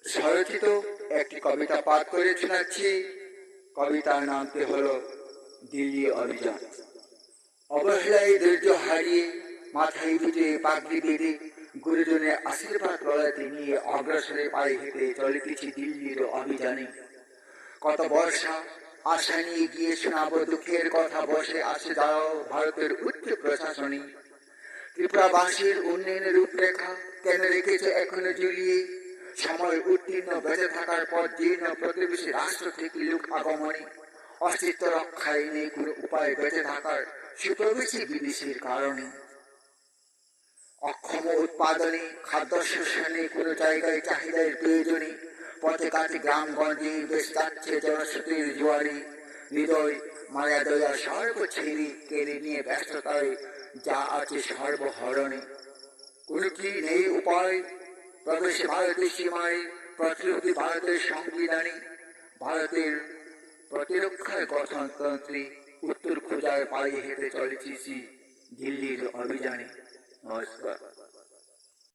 স্বরচিত একটি কবিতা পাঠ করে শোনাচ্ছি। কবিতার নামটি হলো দিল্লি অভিযান। অবহেলায় ধৈর্য হারিয়ে মাথায় পিঠে পাগড়ি বেঁধে গুরুজনের আশীর্বাদ গলাতে নিয়ে অগ্রসরে পায়ে হেঁটে চলিতেছি দিল্লির অভিযানে। কত বর্ষা আশা নিয়ে গিয়ে শোনাবো দুঃখের কথা, বসে আসে দাঁড়াও ভারতের উচ্চ প্রশাসনী। ত্রিপুরাবাসীর উন্নয়নের রূপরেখা কেন রেখেছে এখনো ঝুলিয়ে? সময় উত্তীর্ণ বেঁচে থাকার পর জীর্ণ প্রতিবেশী রাষ্ট্র থেকে লোক আগমনে অস্তিত্ব রক্ষায় নেই কোনো উপায় বেঁচে থাকার সুপ্রবেশী বিদেশির কারণে। অক্ষম উৎপাদনে খাদ্যশস্য নেই কোনো জায়গায় চাহিদার প্রয়োজনে। পথে কাছে গ্রামগঞ্জে বেশ যাচ্ছে জনস্রোতের জোয়ারে। হৃদয় মায়া দয়া সর্ব ছেড়ে কেড়ে নিয়ে ব্যস্ততায় যা আছে সর্বহরণে। কোনো কি নেই উপায় প্রবেশে ভারতের সীমায়, প্রতিরোধী ভারতের সংবিধানে। ভারতের প্রতিরক্ষার গঠনতন্ত্রে উত্তর খোঁজায় পায়ে হেঁটে চলেছি দিল্লির অভিযানে। নমস্কার।